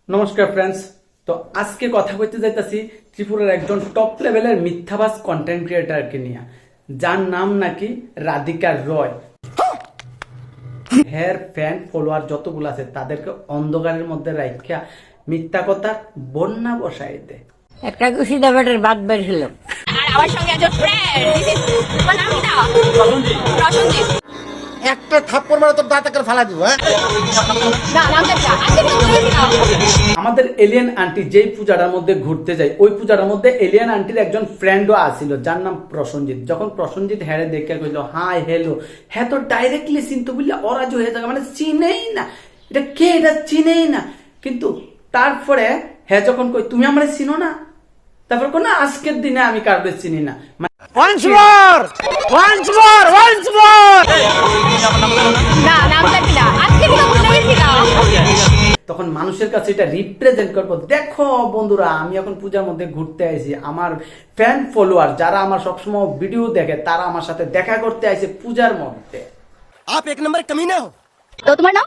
নমস্কার ফ্রেন্ডস। তো আজকে কথা বলতে যাইতাছি ত্রিপুরার একজন টপ লেভেলের মিথ্যাবাজ কন্টেন্ট ক্রিয়েটারকে নিয়ে, যার নাম নাকি রাধিকা রয়। হের ফ্যান ফলোয়ার যতগুলো আছে তাদেরকে অন্ধকারের মধ্যে রাখিয়া মিথ্যা কথা বন্যা বসাই দেয়। একটা খুশি দাবাটের বাদ বের হলো। আর আমার সঙ্গে একজন ফ্রেন্ড, দিস ইজ তোমার নাম কি না? প্রসঞ্জিৎ। একটা থাপ্পড় মারা তোর দাঁত করে ফালা দিব। না নামটা কি? আজকে কিন্তু বলেছিলাম আমাদের এলিয়ান আন্টি যেই পূজাটার মধ্যে ঘুরতে যায়, ওই পূজাটার মধ্যে এলিয়ান আন্টির একজন ফ্রেন্ডও আসছিল যার নাম প্রসঞ্জিৎ। যখন প্রসঞ্জিৎ হ্যারে দেখে কইল হাই হ্যালো, হ্যাঁ তো ডাইরেক্টলি চিনতে বললে অরাজ হয়ে যাবে, মানে চিনেই না এটা কে, এটা চিনেই না। কিন্তু তারপরে হ্যাঁ যখন কই তুমি আমার চিনো না, তারপর কোন আজকের দিনে আমি কারবে চিনি না, না নামটা কি না? আজকে কিন্তু বলেছিলাম। তখন মানুষের কাছে এটা রিপ্রেজেন্ট করবো। দেখো বন্ধুরা, আমি এখন পূজার মধ্যে ঘুরতে আইছি, আমার ফ্যান ফলোয়ার যারা আমার সবসময় ভিডিও দেখে তারা আমার সাথে দেখা করতে আইছে পূজার মধ্যে। आप एक नंबर कमीना हो। তো তোমার নাম?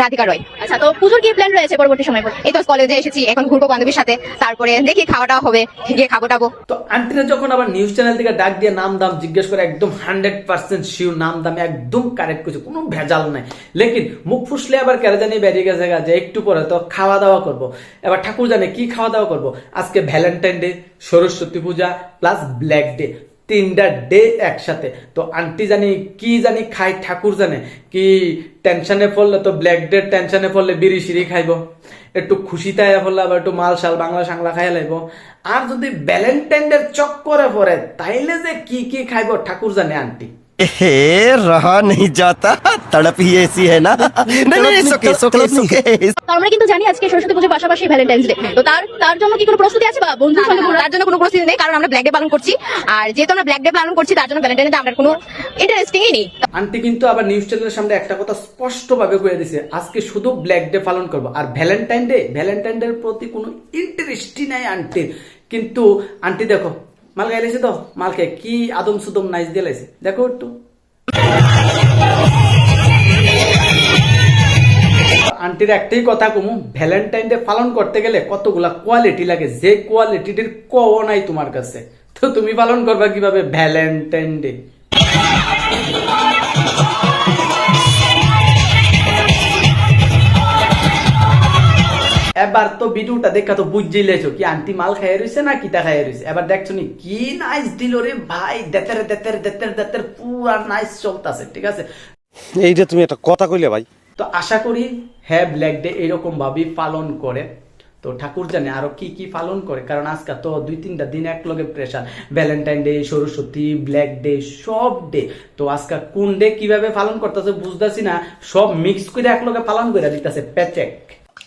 রাধিকা রয়। আচ্ছা, তো পুজোর কি প্ল্যান রয়েছে পরবর্তী সময়? এই তো কলেজে এসেছি, এখন ঘুরবো বান্ধবীর সাথে, তারপরে দেখি খাওয়াটা হবে, গিয়ে খাবো টাবো। তো আন্টিরা যখন আবার নিউজ চ্যানেল থেকে ডাক দিয়ে নাম দাম জিজ্ঞেস করে, একদম 100% শিওর নাম দাম একদম কারেক্ট করছে, কোনো ভেজাল নাই। লেকিন মুখ ফুসলে আবার কেড়ে জানিয়ে বেরিয়ে গেছে যে একটু পরে তো খাওয়া দাওয়া করবো। এবার ঠাকুর জানে কি খাওয়া দাওয়া করবো। আজকে ভ্যালেন্টাইন ডে, সরস্বতী পূজা প্লাস ব্ল্যাক ডে, তিনটা ডে একসাথে। তো আন্টি জানি কি জানি খাই, ঠাকুর জানে কি টেনশনে পড়লে তো ব্ল্যাক ডে টেনশনে পড়লে বিড়ি সিঁড়ি খাইব, একটু খুশিতে পড়লে আবার একটু মাল শাল বাংলা সাংলা খাইয়া লাইব। আর যদি ভ্যালেন্টাইন ডে চক্করে পড়ে তাইলে যে কি কি খাইব ঠাকুর জানে আন্টি। रहा नहीं जाता, तड़प ही ऐसी है ना। नहीं सुके আমরা কিন্তু জানি আজকে সরস্বতী পুজোর পাশাপাশি ভ্যালেন্টাইন্স ডে। তো তার জন্য কি কোনো প্রস্তুতি আছে বা বন্ধুর সঙ্গে? তার জন্য কোনো প্রস্তুতি নেই, কারণ আমরা ব্ল্যাক ডে পালন করছি। আর যেহেতু আমরা ব্ল্যাক ডে পালন করছি, তার জন্য ভ্যালেন্টাইন ডে আমরা কোনো ইন্টারেস্টিংই নেই। আন্টি কিন্তু আবার নিউজ চ্যানেলের সামনে একটা কথা স্পষ্ট ভাবে কয়ে দিছে, আজকে শুধু ব্ল্যাক ডে পালন করবো, আর ভ্যালেন্টাইন ডে প্রতি কোনো ইন্টারেস্টই নাই আন্টির। কিন্তু আন্টি দেখো মাল গাইলেছে, তো মালকে কি আদম সুদম নাইস দিয়ে লাইছে, দেখো একটু। আন্টির একটাই কথা কমু, ভ্যালেন্টাইন ডে পালন করতে গেলে কতগুলা কোয়ালিটি লাগে, যে কোয়ালিটির কও নাই তোমার কাছে, তো তুমি পালন করবা কিভাবে ভ্যালেন্টাইন ডে? এবার তো ভিডিওটা দেখা তো বুঝেই লেছো কি আন্টি মাল খাইয়ে রয়েছে না কিটা খাইয়ে রয়েছে। এবার দেখছো নি কি নাইস দিল রে ভাই, দেতের দেতের দেতের দেতের পুরা নাইস চলতেছে, ঠিক আছে। এইটা তুমি একটা কথা কইলে ভাই। তো আশা করি হ্যাঁ ব্ল্যাক ডে এরকম ভাবেই পালন করে। তো ঠাকুর জানে আরো কি কি পালন করে, কারণ আজকে তো 2-3টা দিন এক লগে pressure, Valentine day, Saraswati, black day, সব ডে। তো আজকে কোন ডে কিভাবে পালন করতেছে বুঝতেছি না, সব মিক্স করে এক লগে পালন করে দিতেছে প্যাচেক।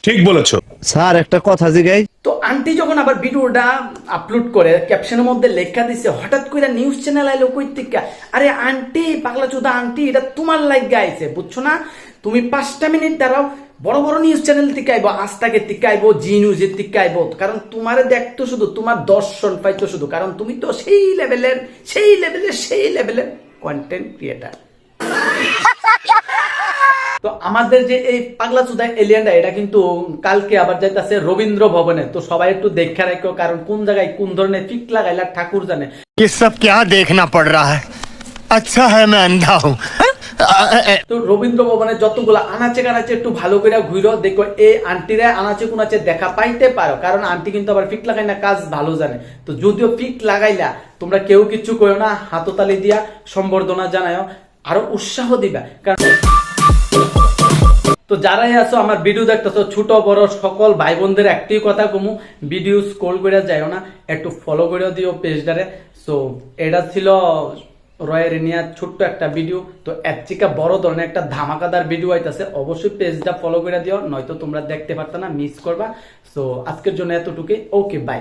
ঠিক বলেছো স্যার একটা কথা জিগাই। তো আন্টি যখন আবার ভিডিওটা আপলোড করে ক্যাপশনের মধ্যে লেখা দিছে, হঠাৎ করে নিউজ চ্যানেল আইলো কই থেকে, আরে আন্টি পাগলা চোদা আন্টি, এটা তোমার লাইগা আইছে, বুঝছো না? তুমি 5টা মিনিট দাঁড়াও, বড় বড় নিউজ চ্যানেল থেকে আইবো, আজ তাকের থেকে আইবো, জি নিউজের থেকে আইবো, কারণ তোমারে দেখতো শুধু, তোমার দর্শন পাইতো শুধু, কারণ তুমি তো সেই লেভেলের কন্টেন্ট ক্রিয়েটার। তো আমাদের যে এই পাগলা চুদা এলিয়ানটা, এটা কিন্তু কালকে আবার যাইতেছে রবীন্দ্র ভবনে। তো সবাই একটু দেখে রাখো, কারণ কোন জায়গায় কোন ধরনের ফিক লাগাইলা ঠাকুর জানে। ये सब क्या देखना पड़ रहा है? अच्छा है मैं अंधा हूँ। তো রবীন্দ্র ভবনে যতগুলা আনাচে কানাচে একটু ভালো করে ঘুরো, দেখো এই আন্টিরা আনাচে কুনাচে দেখা পাইতে পারো, কারণ আন্টি কিন্তু আবার ফিক লাগাই না, কাজ ভালো জানে। তো যদিও ফিক লাগাইলা, তোমরা কেউ কিছু করো না, হাততালি দিয়া সম্বর্ধনা জানাও, আরো উৎসাহ দিবা। কারণ তো যারাই আছো আমার ভিডিও দেখতেছো, ছোট বড় সকল ভাই বোনদের একটাই কথা কমু, ভিডিও স্ক্রল করে যাইও না, একটু ফলো করে দিও পেজটারে। সো এটা ছিল রয়ের নিয়া ছোট্ট একটা ভিডিও। তো এর থেকে বড় ধরনের একটা ধামাকাদার ভিডিও আইতাছে, অবশ্যই পেজটা ফলো করে দিও, নয়তো তোমরা দেখতে পারতা না, মিস করবা। সো আজকের জন্য এতটুকুই, ওকে বাই।